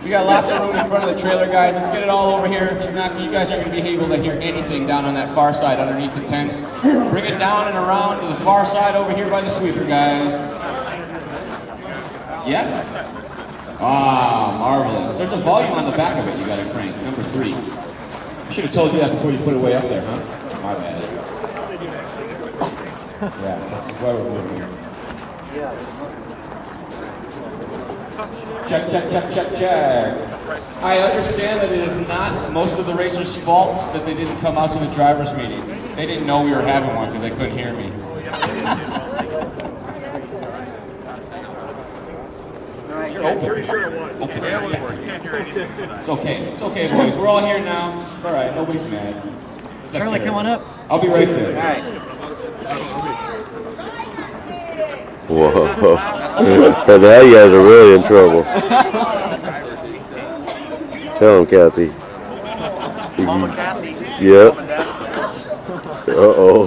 We got lots of room in front of the trailer, guys. Let's get it all over here. You guys aren't going to be able to hear anything down on that far side underneath the tents. Bring it down and around to the far side over here by the sweeper, guys. Yes? Ah, marvelous. There's a volume on the back of it you got to crank, number 3. I should have told you that before you put it way up there, huh? My bad. Yeah, that's why we're moving here. Check, check, check, check, check. I understand that it is not most of the racers' faults that they didn't come out to the drivers' meeting. They didn't know we were having one because they couldn't hear me. All right, you're open. Open. It's okay. It's okay, boys. We're all here now. It's all right. Nobody's mad. Charlie, come on up. I'll be right there. All right. Whoa. Now you guys are really in trouble. Tell him, Kathy. Mama Kathy. Yep. Uh-oh.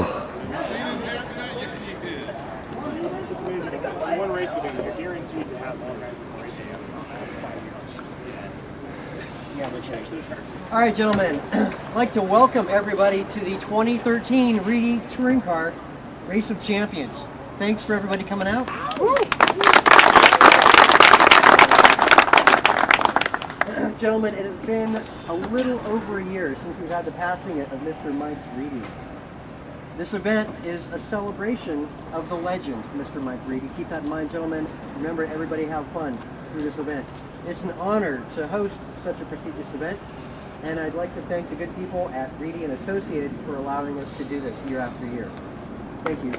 It's amazing. One race with you're guaranteed to have all guys in the race. All right, gentlemen. I'd like to welcome everybody to the 2013 Reedy Touring Car Race of Champions. Thanks for everybody coming out. Gentlemen, it has been a little over a year since we've had the passing of Mr. Mike Reedy. This event is a celebration of the legend, Mr. Mike Reedy. Keep that in mind, gentlemen. Remember, everybody have fun through this event. It's an honor to host such a prestigious event, and I'd like to thank the good people at Reedy and Associated for allowing us to do this year after year. Thank you.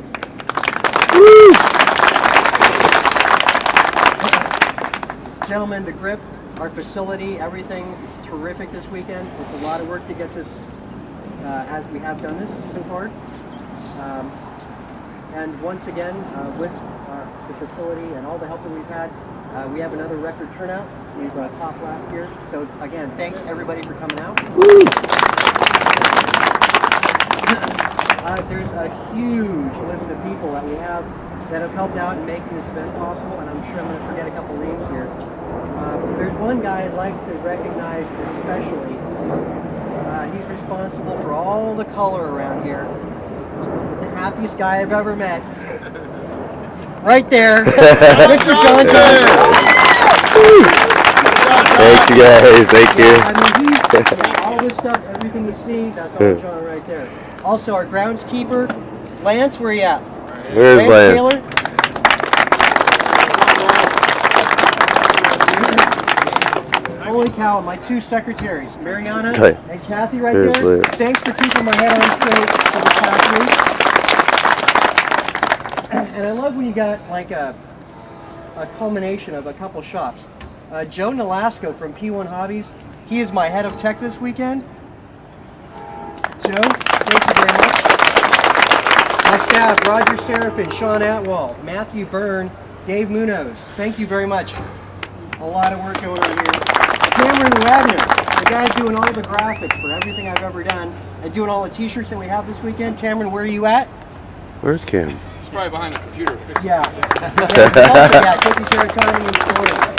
Gentlemen, the grip, our facility, everything is terrific this weekend. It's a lot of work to get this as we have done this so far. And once again, with the facility and all the help that we've had, we have another record turnout. We've topped last year. So again, thanks everybody for coming out. There's a huge list of people that we have that have helped out in making this event possible, and I'm sure I'm going to forget a couple names here. There's one guy I'd like to recognize especially. He's responsible for all the color around here. He's the happiest guy I've ever met. Right there, Mr. John Johnson. Thank you guys, thank you. I mean, all this stuff, everything you see, that's all John right there. Also, our groundskeeper, Lance, where are you at? Where's Lance? Taylor? Holy cow, my 2 secretaries, Mariana and Kathy right there. Lance. Thanks for keeping my head on straight for the past week. And I love when you got like a culmination of a couple shops. Joe Nolasco from P1 Hobbies, he is my head of tech this weekend. Joe, thank you very much. My staff, Roger Seraphin, Sean Atwell, Matthew Byrne, Dave Munoz, thank you very much. A lot of work going on here. Cameron Wagner, the guy doing all the graphics for everything I've ever done and doing all the t-shirts that we have this weekend. Cameron, where are you at? Where's Cam? It's probably behind the computer. Yeah. Taking care of Tommy and Florida.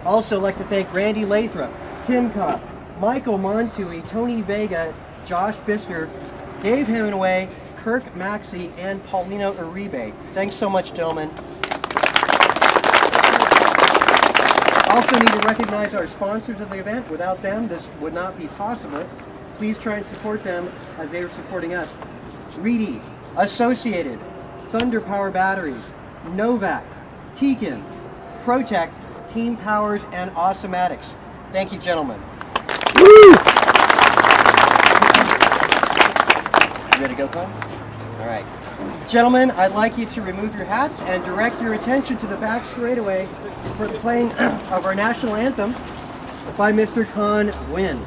Also like to thank Randy Lathrop, Tim Kopp, Michael Montui, Tony Vega, Josh Bisker, Dave Hemingway, Kirk Maxey, and Paulino Uribe. Thanks so much, gentlemen. Also need to recognize our sponsors of the event. Without them, this would not be possible. Please try and support them as they are supporting us. Reedy, Associated, Thunder Power Batteries, Novak, Tekin, Protec, Team Powers, and Awesomatics. Thank you, gentlemen. Woo! You ready to go, Tom? All right. Gentlemen, I'd like you to remove your hats and direct your attention to the back straightaway for the playing of our national anthem by Mr. Con Wynn.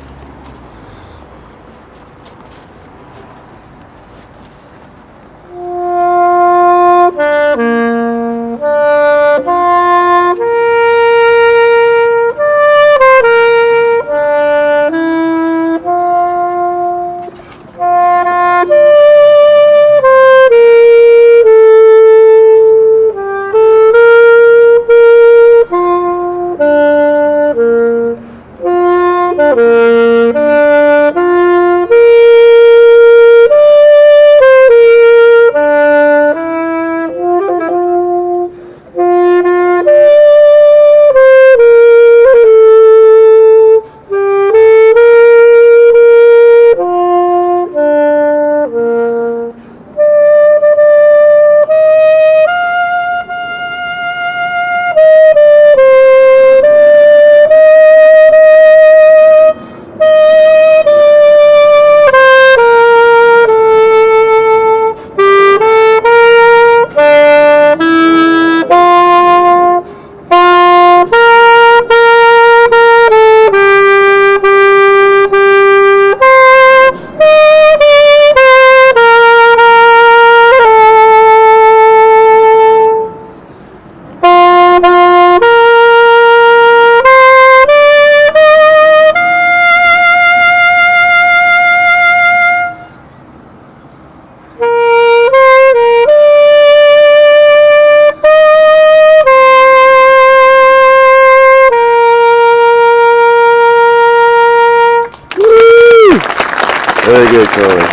Very good, Charlie.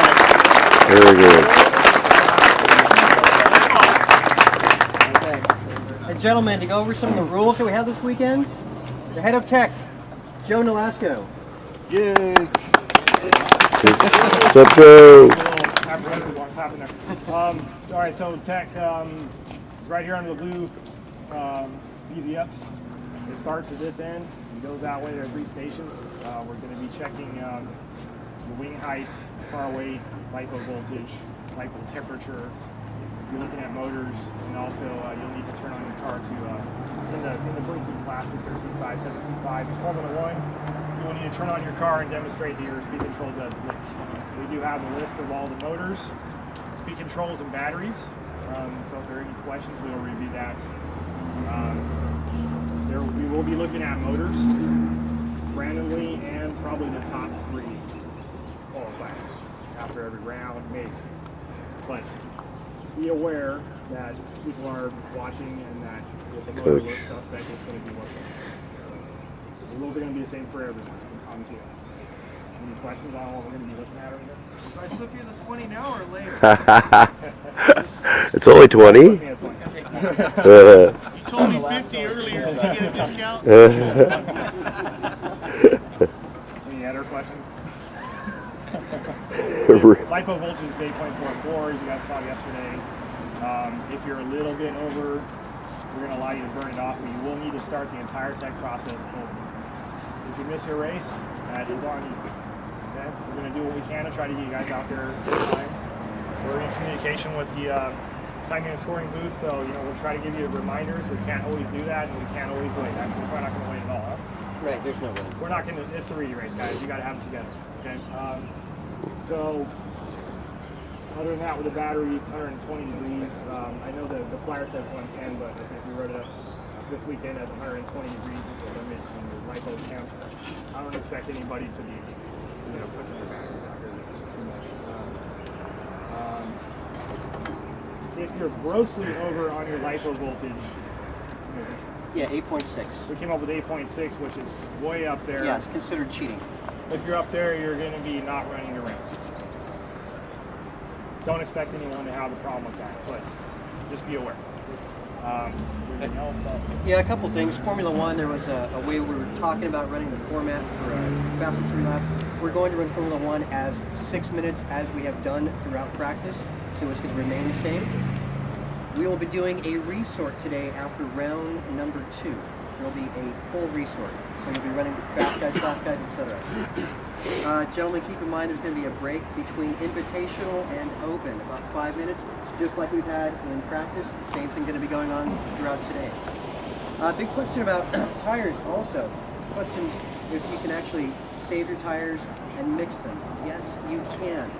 Very good. Okay. And gentlemen, to go over some of the rules that we have this weekend, the head of tech, Joe Nolasco. Yay! What's up, Joe? All right, so tech, right here under the blue, easy ups. It starts at this end and goes that way. There are 3 stations. We're going to be checking the wing height, car weight, LiPo voltage, LiPo temperature. You're looking at motors, and also you'll need to turn on your car to in the blinking classes 13.5, 7.25, and 12.1. You will need to turn on your car and demonstrate that your speed control does blink. We do have a list of all the motors, speed controls, and batteries. So if there are any questions, we will review that. We will be looking at motors randomly and probably the top 3 qualifiers after every round, maybe. But be aware that people are watching and that with the motor alert suspect, it's going to be working. The rules are going to be the same for everyone. I promise you. Any questions on what we're going to be looking at over here? Do I slip you the 20 now or later? It's only 20. You told me 50 earlier. Does he get a discount? Any other questions? LiPo voltage is 8.44, as you guys saw yesterday. If you're a little bit over, we're going to allow you to burn it off, but you will need to start the entire tech process over. If you miss your race, that is on you. Okay? We're going to do what we can to try to get you guys out there on time. We're in communication with the timing and scoring booth, so we'll try to give you reminders. We can't always do that, and we can't always wait. Actually, we're probably not going to wait at all. Huh? Right, there's no way. We're not going to. It's a reedy race, guys. You got to have it together. Okay. So, other than that, with the batteries, 120 degrees. I know that the flyer says 110, but if we wrote it up this weekend at 120 degrees, it's a limit in the LiPo temp. I don't expect anybody to be, pushing the batteries out there too much. If you're grossly over on your LiPo voltage, Yeah, 8.6. we came up with 8.6, which is way up there. Yeah, it's considered cheating. If you're up there, you're going to be not running your race. Don't expect anyone to have a problem with that, but just be aware. Anything else? Yeah, a couple things. Formula One, there was a way we were talking about running the format for fastest 3 laps. We're going to run Formula One as 6 minutes as we have done throughout practice, so it's going to remain the same. We will be doing a resort today after round number 2. There will be a full resort. So you'll be running fast guys, guys, etc. Gentlemen, keep in mind there's going to be a break between invitational and open, about 5 minutes, just like we've had in practice. Same thing going to be going on throughout today. Big question about tires also. Question if you can actually save your tires and mix them. Yes, you can.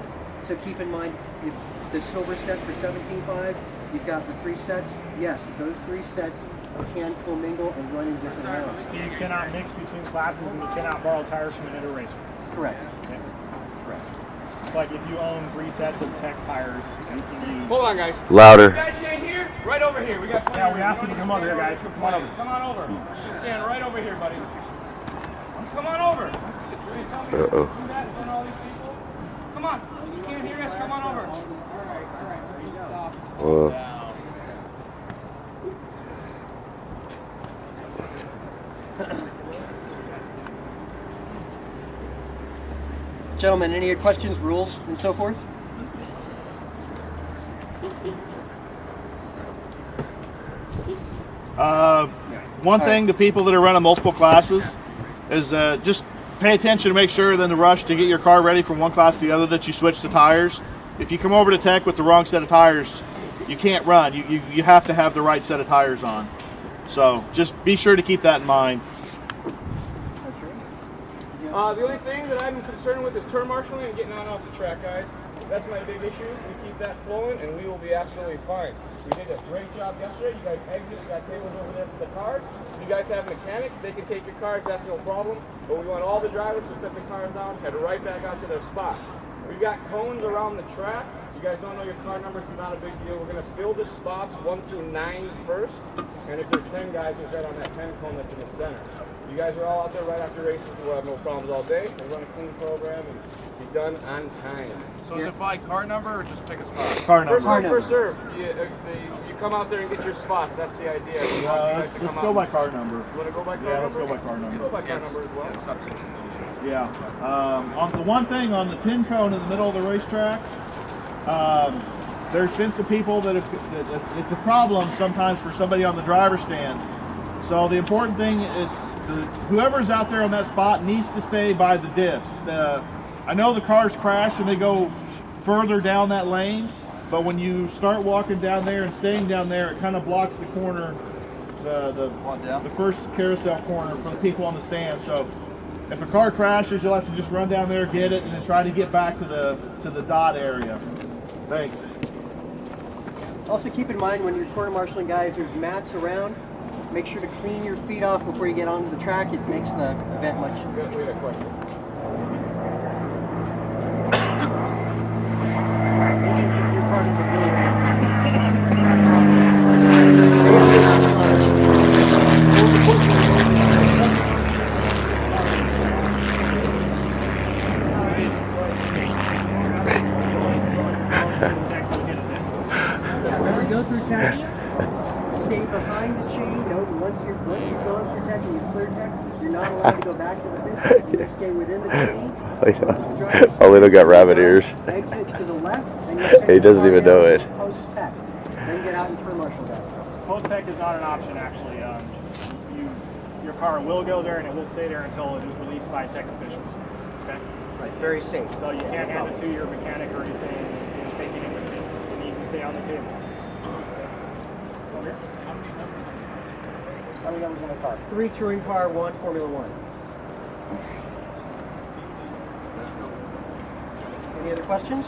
So keep in mind, if the silver set for 17.5, you've got the 3 sets. Yes, those 3 sets can commingle and run in different rounds. So you cannot mix between classes and you cannot borrow tires from another racer. Correct. Okay. Correct. But if you own 3 sets of tech tires, you can use. Hold on, guys. Louder. You guys can't hear? Right over here. We got. Yeah, we asked you to come over here, guys. Come on over. Come on over. You should stand right over here, buddy. Come on over. Uh-oh. Do that in front of all these people. Come on. You can't hear us. Come on over. Gentlemen, any questions, rules, and so forth? One thing to people that are running multiple classes is just pay attention to make sure then the rush to get your car ready from one class to the other that you switch the tires. If you come over to tech with the wrong set of tires, you can't run. You have to have the right set of tires on. So just be sure to keep that in mind. The only thing that I'm concerned with is turn marshaling and getting on off the track, guys. That's my big issue. We keep that flowing, and we will be absolutely fine. We did a great job yesterday. You guys exited, you got tables over there for the cars. You guys have mechanics. They can take your cars. That's no problem. But we want all the drivers to set the cars down, head right back out to their spot. We've got cones around the track. You guys don't know your car numbers, it's not a big deal. We're going to fill the spots 1 through 9 first. And if there's 10 guys, we'll get on that 10 cone that's in the center. You guys are all out there right after races. We'll have no problems all day. We'll run a clean program and be done on time. So is it by car number or just pick a spot? Car number. First come, first serve. You come out there and get your spots. That's the idea. We want you guys to Let's come go out. by car number. You want to go by car Yeah, number? let's go by car number. Go by car number as well. Yeah. On the one thing on the 10 cone in the middle of the racetrack, there's been some people that it's a problem sometimes for somebody on the driver's stand. So the important thing is whoever's out there on that spot needs to stay by the disc. I know the cars crash and they go further down that lane, but when you start walking down there and staying down there, it kind of blocks the corner, the first carousel corner for the people on the stand. So if a car crashes, you'll have to just run down there, get it, and then try to get back to the dot area. Thanks. Also keep in mind when you're quarter marshaling, guys, there's mats around. Make sure to clean your feet off before you get onto the track. It makes the event much. We had a question. Remember, go through tech. Stay behind the chain. Note once you've gone through tech and you've cleared tech, you're not allowed to go back to the disc. You stay within the chain. Oh, little got rabbit ears. Exit to the left, and you He doesn't even know it. Post tech. Then get out and turn marshal guys. Post tech is not an option actually. Your car will go there and it will stay there until it is released by tech officials. Okay? Right, very safe. So you can't hand it to your mechanic or anything. You just take it in with this. It needs to stay on the table. Over here. How many numbers on the car? 3 touring car, 1 Formula 1. Any other questions?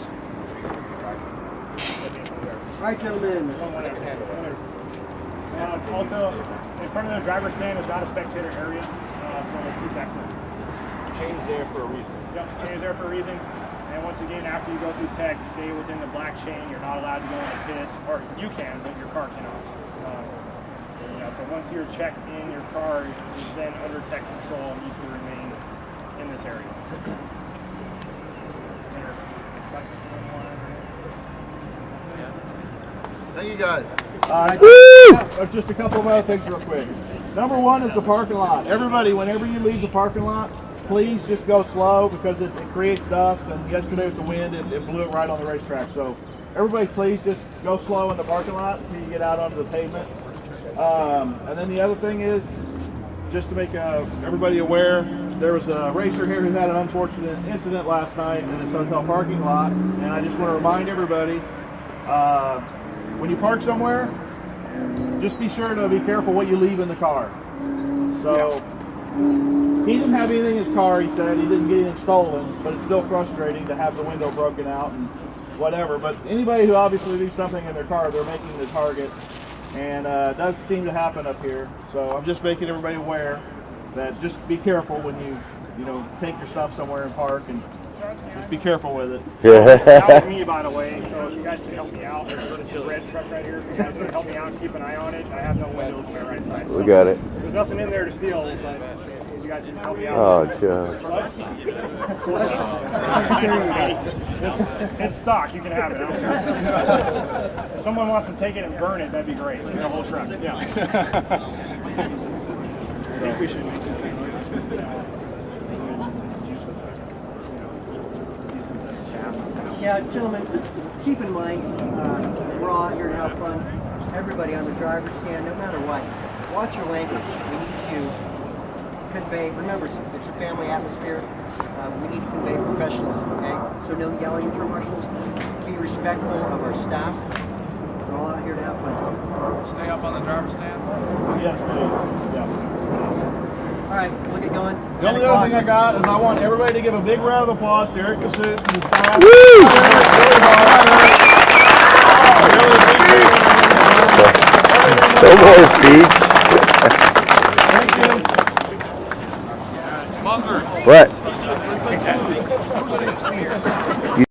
All right, gentlemen. Also, in front of the driver's stand is not a spectator area, so let's keep that clear. Chain's there for a reason. Yep, chain is there for a reason. And once again, after you go through tech, stay within the black chain. You're not allowed to go in the pits, or you can, but your car cannot. So once you're checked in, your car is then under tech control and needs to remain in this area. Thank you guys. Woo! Just a couple of other things real quick. Number one is the parking lot. Everybody, whenever you leave the parking lot, please just go slow because it creates dust. And yesterday with the wind, it blew it right on the racetrack. So everybody, please just go slow in the parking lot until you get out onto the pavement. And then the other thing is, just to make everybody aware, there was a racer here who had an unfortunate incident last night in this hotel parking lot. And I just want to remind everybody, when you park somewhere, just be sure to be careful what you leave in the car. So he didn't have anything in his car, he said. He didn't get anything stolen, but it's still frustrating to have the window broken out and whatever. But anybody who obviously leaves something in their car, they're making the target. And it does seem to happen up here. So I'm just making everybody aware that just be careful when you take your stuff somewhere and park, and just be careful with it. That was me, by the way, so if you guys can help me out, there's a red truck right here. If you guys can help me out and keep an eye on it, I have no windows on my right side. So We got it. there's nothing in there to steal, but if you guys can help me out. Oh, God. It's stock, you can have it. I don't care. If someone wants to take it and burn it, that'd be great. The whole truck. Yeah. I think we should Yeah, gentlemen, keep in mind, we're all out here to have fun. Everybody on the driver's stand, no matter what, watch your language. We need to convey, remember, it's a family atmosphere. We need to convey professionalism, okay? So no yelling, turn marshals. Be respectful of our staff. We're all out here to have fun. Stay up on the driver's stand. Yes, please. Yeah. All right, look at going. The only other thing I got is I want everybody to give a big round of applause to Eric Kasut and his staff. Woo! No more speech. Bunker. What?